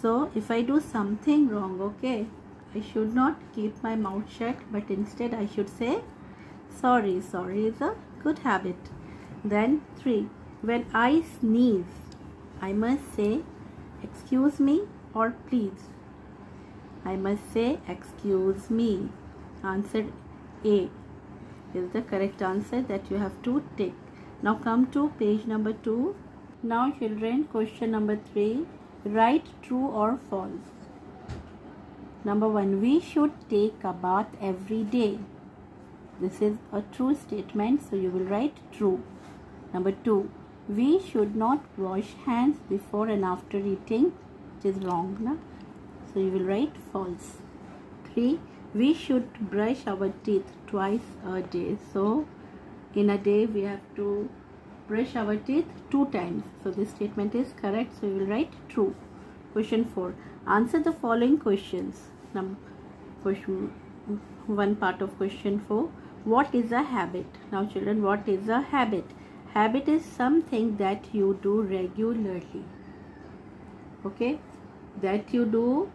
So if I do something wrong, okay, I should not keep my mouth shut, but instead I should say sorry. Sorry is a good habit. Then 3. When I sneeze, I must say excuse me or please. I must say excuse me. Answer A is the correct answer that you have to take. Now come to page number 2. Now children, question number 3. Write true or false. Number 1. We should take a bath every day. This is a true statement, so you will write true. Number 2. We should not wash hands before and after eating. It is wrong, na? So you will write false. 3. We should brush our teeth twice a day. So in a day we have to brush our teeth 2 times. So this statement is correct. So you will write true. Question 4. Answer the following questions. Question 1 part of question 4. What is a habit? Now children, what is a habit? Habit is something that you do regularly. Okay, that you do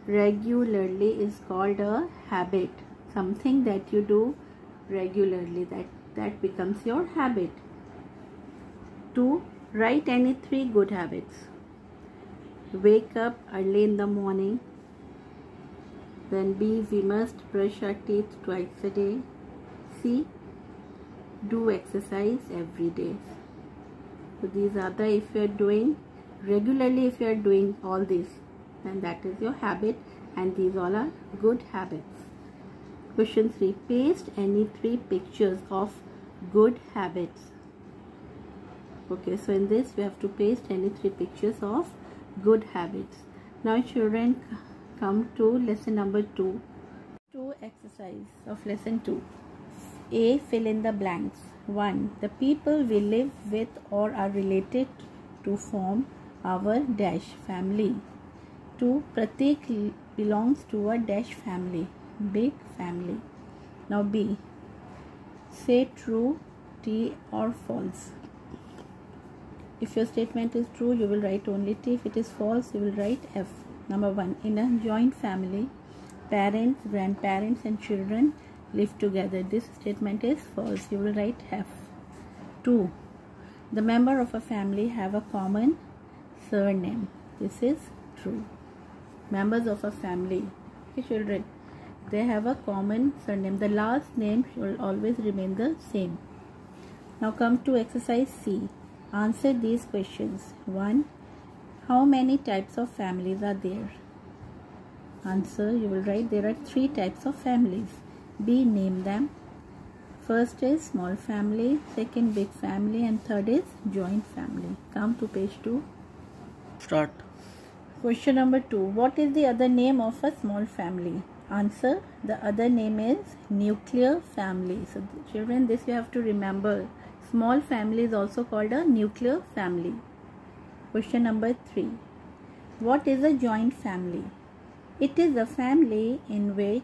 regularly is called a habit. Something that you do regularly, that becomes your habit. 2. Write any 3 good habits. Wake up early in the morning. Then B. We must brush our teeth twice a day. C. Do exercise every day. So these are the, if you are doing regularly, if you are doing all this, then that is your habit, and these all are good habits. Question 3. Paste any 3 pictures of good habits. Okay, so in this we have to paste any 3 pictures of good habits. Now children, come to lesson number 2. Exercise of lesson 2. A. Fill in the blanks. 1. The people we live with or are related to form our dash family. 2. Pratik belongs to a dash family, big family. Now B. Say true, T, or false. If your statement is true, you will write only T. If it is false, you will write F. Number 1. In a joint family, parents, grandparents and children live together. This statement is false. You will write F. 2. The member of a family have a common surname. This is true. Members of a family, okay, children, they have a common surname. The last name will always remain the same. Now come to exercise C. Answer these questions. 1. How many types of families are there? Answer, you will write there are 3 types of families. B. Name them. First is small family, second big family, and third is joint family. Come to page 2. Start. Question number 2. What is the other name of a small family? Answer, the other name is nuclear family. So children, this you have to remember. Small family is also called a nuclear family. Question number 3. What is a joint family? It is a family in which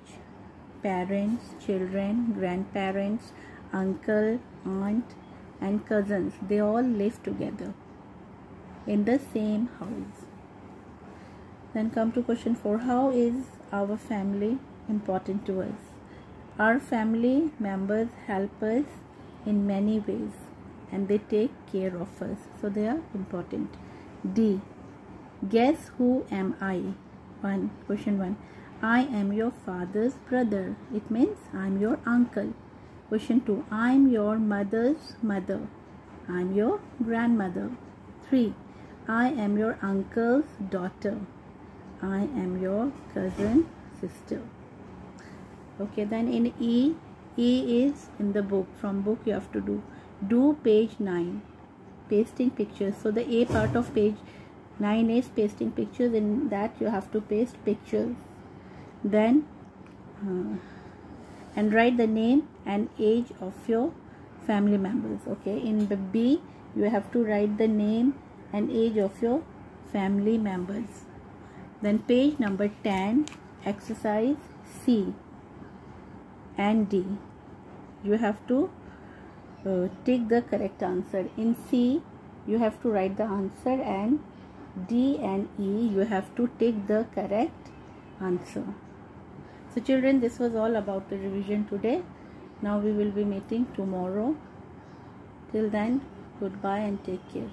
parents, children, grandparents, uncle, aunt and cousins, they all live together in the same house. Then come to question 4. How is our family important to us? Our family members help us in many ways and they take care of us, so they are important. D. Guess who am I? Question 1. I am your father's brother. It means I am your uncle. Question 2. I am your mother's mother. I am your grandmother. 3. I am your uncle's daughter. I am your cousin sister. Okay, then in E is in the book. From book you have to do page 9, pasting pictures. So the A part of page 9 is pasting pictures. In that you have to paste pictures. Then and write the name and age of your family members. Okay, in the B you have to write the name and age of your family members. Then page number 10, exercise C and D. You have to take the correct answer. In C, you have to write the answer and D and E, you have to take the correct answer. So children, this was all about the revision today. Now we will be meeting tomorrow. Till then, goodbye and take care.